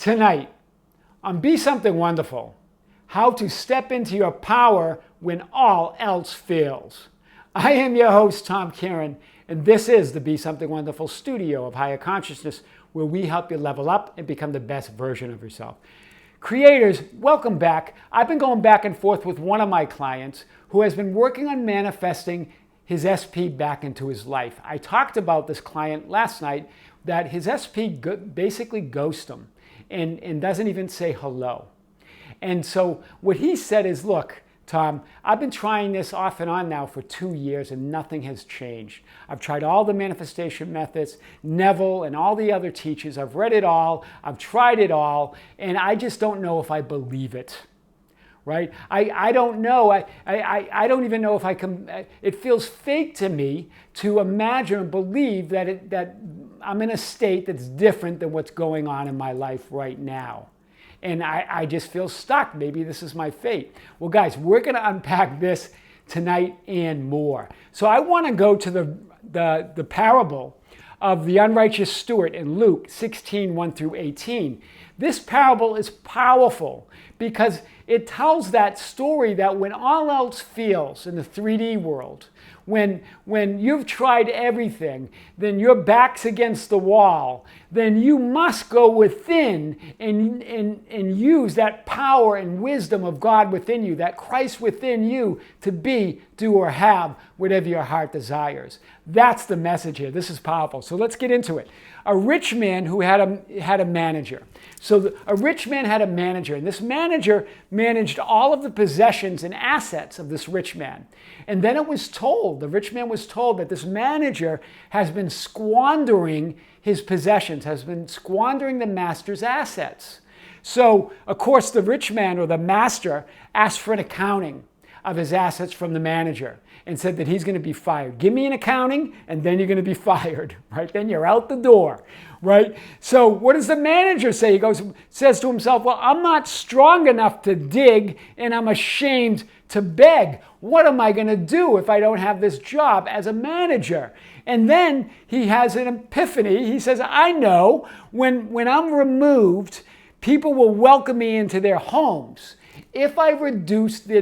Tonight, on Be Something Wonderful, how to step into your power when all else fails. I am your host, Tom Kieran, and this is the Be Something Wonderful studio of higher consciousness, where we help you level up and become the best version of yourself. Creators, welcome back. I've been going back and forth with one of my clients who has been working on manifesting his SP back into his life. I talked about this client last night that his SP basically ghosts him and doesn't even say hello. And so what he said is, look, Tom, I've been trying this off and on now for 2 years and nothing has changed. I've tried all the manifestation methods, Neville and all the other teachers. I've read it all, I've tried it all, and I just don't know if I believe it. Right? I don't know. I don't even know if I can. It feels fake to me to imagine and believe that I'm in a state that's different than what's going on in my life right now. And I just feel stuck. Maybe this is my fate. Well, guys, we're going to unpack this tonight and more. So I want to go to the parable of the unrighteous steward in Luke 16, 1 through 18. This parable is powerful because it tells that story that when all else fails in the 3D world, when you've tried everything, then your back's against the wall, then you must go within and use that power and wisdom of God within you, that Christ within you, to be, do, or have whatever your heart desires. That's the message here. This is powerful. So let's get into it. A rich man who had a manager. So a rich man had a manager, and this manager managed all of the possessions and assets of this rich man. And then the rich man was told that this manager has been squandering his possessions, has been squandering the master's assets. So, of course, the rich man or the master asked for an accounting of his assets from the manager and said that he's going to be fired. Give me an accounting and then you're going to be fired, right? Then you're out the door, right? So what does the manager say? Says to himself, well, I'm not strong enough to dig and I'm ashamed to beg. What am I going to do if I don't have this job as a manager? And then he has an epiphany. He says, I know when I'm removed, people will welcome me into their homes. If I reduce the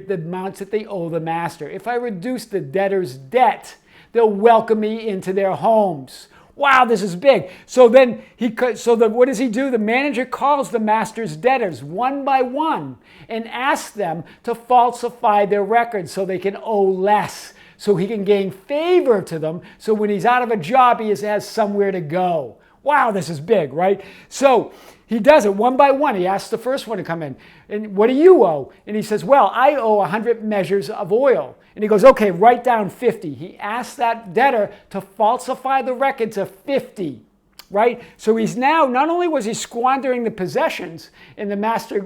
amounts that they owe the master, if I reduce the debtor's debt, they'll welcome me into their homes. Wow, this is big. So then what does he do? The manager calls the master's debtors one by one and asks them to falsify their records so they can owe less, so he can gain favor to them. So when he's out of a job, he has somewhere to go. Wow, this is big, right? So he does it one by one. He asks the first one to come in. And what do you owe? And he says, well, I owe 100 measures of oil. And he goes, okay, write down 50. He asks that debtor to falsify the records of 50, right? So he's now, not only was he squandering the possessions, and the master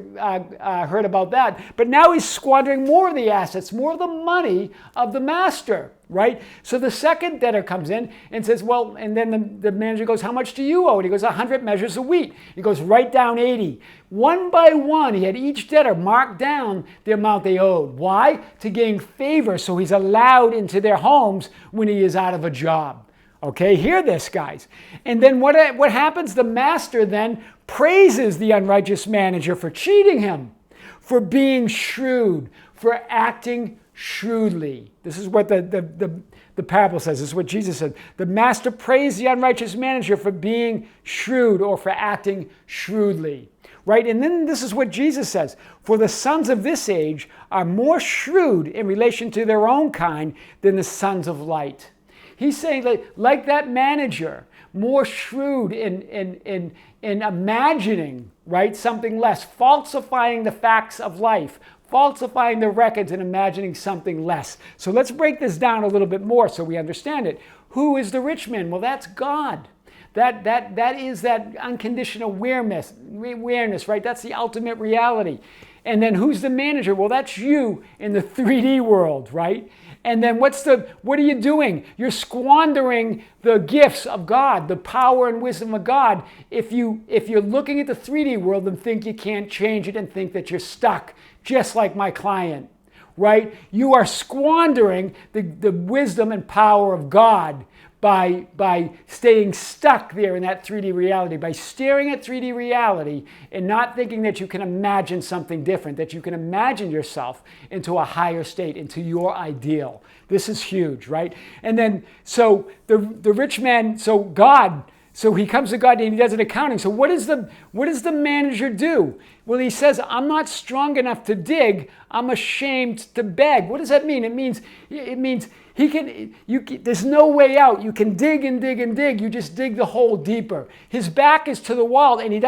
heard about that, but now he's squandering more of the assets, more of the money of the master, right? So the second debtor comes in and says, well, and then the manager goes, how much do you owe? And he goes, 100 measures of wheat. He goes, write down 80. One by one, he had each debtor mark down the amount they owed. Why? To gain favor, so he's allowed into their homes when he is out of a job. Okay, hear this, guys. And then what happens? The master then praises the unrighteous manager for cheating him, for being shrewd, for acting shrewdly. This is what the parable says. This is what Jesus said. The master praised the unrighteous manager for being shrewd or for acting shrewdly. Right? And then this is what Jesus says. For the sons of this age are more shrewd in relation to their own kind than the sons of light. He's saying like that manager, more shrewd in imagining, right, something less, falsifying the facts of life, falsifying the records and imagining something less. So let's break this down a little bit more so we understand it. Who is the rich man? Well, that's God. That is that unconditional awareness, right? That's the ultimate reality. And then who's the manager? Well, that's you in the 3D world, right? And then what are you doing? You're squandering the gifts of God, the power and wisdom of God. If you're looking at the 3D world and think you can't change it and think that you're stuck, just like my client, right? You are squandering the wisdom and power of God by staying stuck there in that 3D reality, by staring at 3D reality and not thinking that you can imagine something different, that you can imagine yourself into a higher state, into your ideal. This is huge, right? And then, so the rich man, so he comes to God and he does an accounting. So what does the manager do? Well, he says, I'm not strong enough to dig. I'm ashamed to beg. What does that mean? It means there's no way out. You can dig and dig and dig. You just dig the hole deeper. His back is to the wall, and he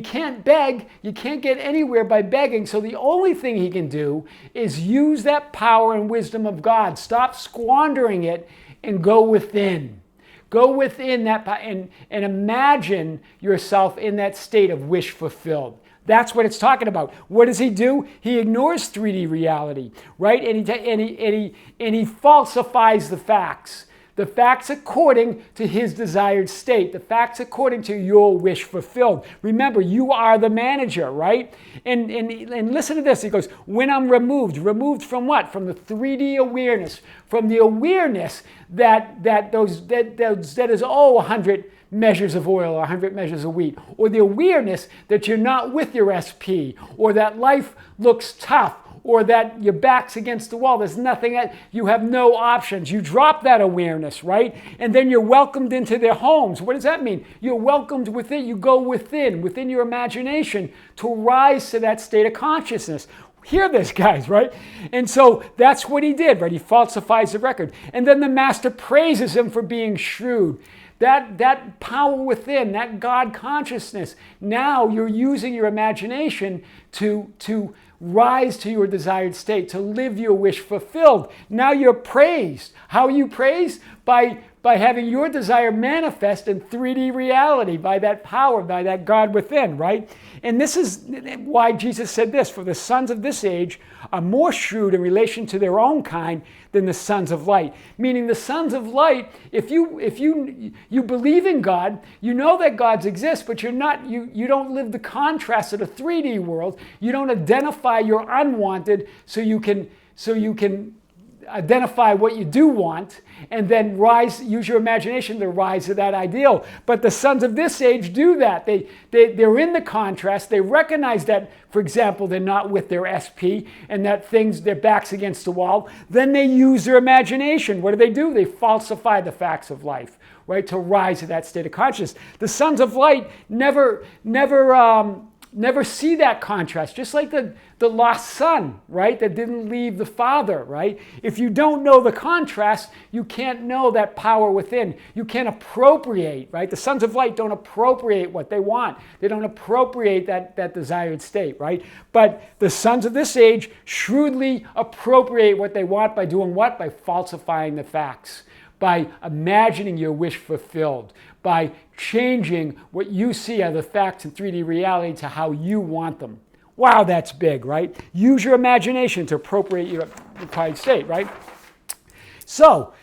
can't beg. You can't get anywhere by begging. So the only thing he can do is use that power and wisdom of God. Stop squandering it and go within. Go within that and imagine yourself in that state of wish fulfilled. That's what it's talking about. What does he do? He ignores 3D reality, right? And he falsifies the facts. The facts according to his desired state. The facts according to your wish fulfilled. Remember, you are the manager, right? And listen to this. He goes, when I'm removed from what? From the 3D awareness. From the awareness that is 100 measures of oil or 100 measures of wheat. Or the awareness that you're not with your SP. Or that life looks tough. Or that your back's against the wall. There's nothing, you have no options. You drop that awareness, right? And then you're welcomed into their homes. What does that mean? You're welcomed within, you go within your imagination to rise to that state of consciousness. Hear this, guys, right? And so that's what he did, right? He falsifies the record. And then the master praises him for being shrewd. That power within, that God consciousness, now you're using your imagination to rise to your desired state, to live your wish fulfilled. Now you're praised. How are you praised? By having your desire manifest in 3D reality, by that power, by that God within, right? And this is why Jesus said this, for the sons of this age are more shrewd in relation to their own kind than the sons of light. Meaning the sons of light, if you believe in God, you know that God exists, but you don't live the contrast of the 3D world. You don't identify your unwanted so you can identify what you do want and then use your imagination to rise to that ideal. But the sons of this age do that. They're in the contrast. They recognize that, for example, they're not with their SP and that their back's against the wall. Then they use their imagination. What do? They falsify the facts of life, right, to rise to that state of consciousness. The sons of light never see that contrast, just like the lost son, right, that didn't leave the father, right? If you don't know the contrast, you can't know that power within. You can't appropriate, right? The sons of light don't appropriate what they want. They don't appropriate that desired state, right? But the sons of this age shrewdly appropriate what they want by doing what? By falsifying the facts, by imagining your wish fulfilled, by changing what you see as the facts in 3D reality to how you want them. Wow, that's big, right? Use your imagination to appropriate your desired state, right? So,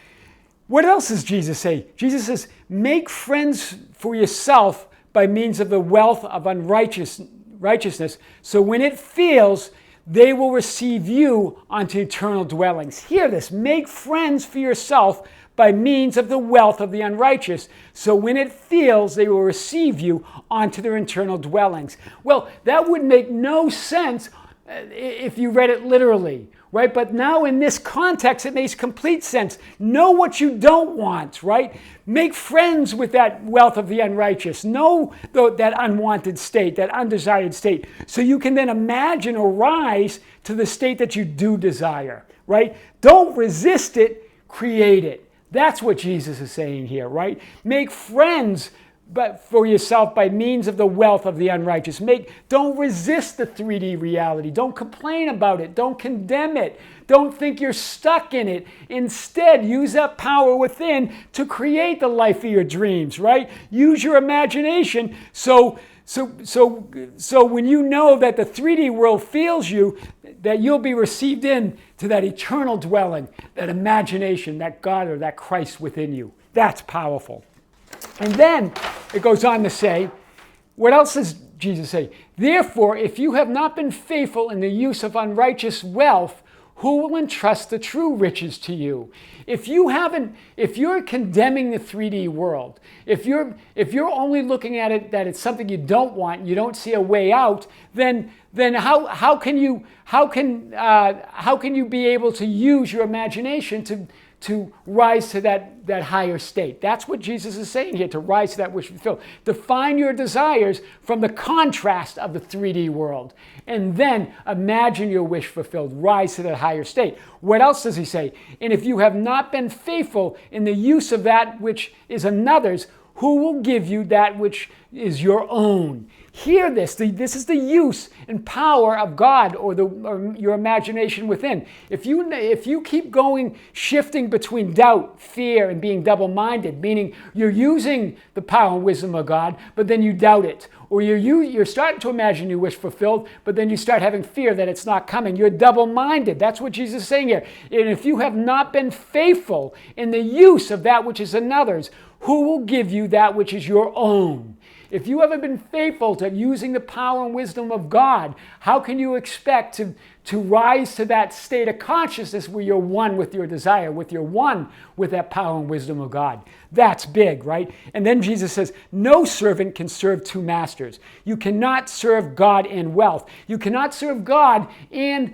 what else does Jesus say? Jesus says, make friends for yourself by means of the wealth of unrighteousness, so when it fails, they will receive you unto eternal dwellings. Hear this, make friends for yourself by means of the wealth of the unrighteous, so when it fails, they will receive you onto their eternal dwellings. Well, that would make no sense if you read it literally, right? But now in this context, it makes complete sense. Know what you don't want, right? Make friends with that wealth of the unrighteous. Know that unwanted state, that undesired state, so you can then imagine or rise to the state that you do desire, right? Don't resist it, create it. That's what Jesus is saying here, right? Make friends for yourself by means of the wealth of the unrighteous. Don't resist the 3D reality. Don't complain about it. Don't condemn it. Don't think you're stuck in it. Instead, use that power within to create the life of your dreams, right? Use your imagination so when you know that the 3D world feels you, that you'll be received in to that eternal dwelling, that imagination, that God or that Christ within you. That's powerful. And then it goes on to say, what else does Jesus say? Therefore, if you have not been faithful in the use of unrighteous wealth, who will entrust the true riches to you? If you're condemning the 3D world, if you're only looking at it that it's something you don't want, and you don't see a way out, then how can you be able to use your imagination to rise to that higher state? That's what Jesus is saying here, to rise to that wish fulfilled. Define your desires from the contrast of the 3D world, and then imagine your wish fulfilled. Rise to that higher state. What else does he say? And if you have not been faithful in the use of that which is another's, who will give you that which is your own? Hear this. This is the use and power of God, or your imagination within. If you keep shifting between doubt, fear, and being double-minded, meaning you're using the power and wisdom of God, but then you doubt it, or you're starting to imagine your wish fulfilled, but then you start having fear that it's not coming. You're double-minded. That's what Jesus is saying here. And if you have not been faithful in the use of that which is another's, who will give you that which is your own? If you haven't been faithful to using the power and wisdom of God, how can you expect to rise to that state of consciousness where you're one with your desire, you're one with that power and wisdom of God? That's big, right? And then Jesus says, no servant can serve two masters. You cannot serve God and wealth. You cannot serve God and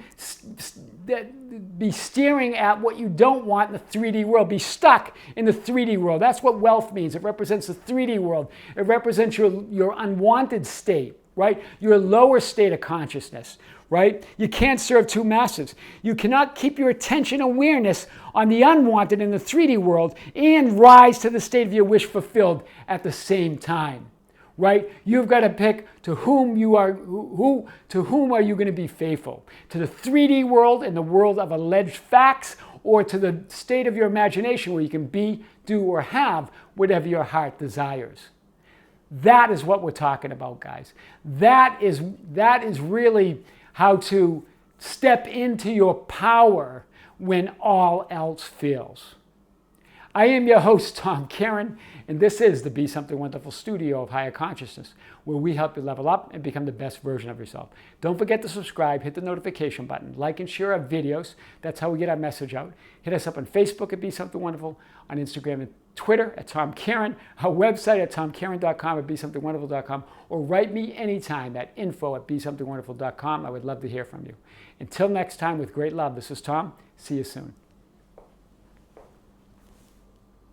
be staring at what you don't want in the 3D world, be stuck in the 3D world. That's what wealth means. It represents the 3D world. It represents your unwanted state, right? Your lower state of consciousness, right? You can't serve two masters. You cannot keep your attention awareness on the unwanted in the 3D world and rise to the state of your wish fulfilled at the same time. Right? You've got to pick to whom are you going to be faithful? To the 3D world and the world of alleged facts, or to the state of your imagination where you can be, do, or have whatever your heart desires? That is what we're talking about, guys. That is really how to step into your power when all else fails. I am your host, Tom Karen, and this is the Be Something Wonderful studio of higher consciousness, where we help you level up and become the best version of yourself. Don't forget to subscribe, hit the notification button, like and share our videos. That's how we get our message out. Hit us up on Facebook at Be Something Wonderful, on Instagram and Twitter at Tom Karen, our website at tomkaren.com, at besomethingwonderful.com, or write me anytime at info@besomethingwonderful.com. I would love to hear from you. Until next time, with great love, this is Tom. See you soon.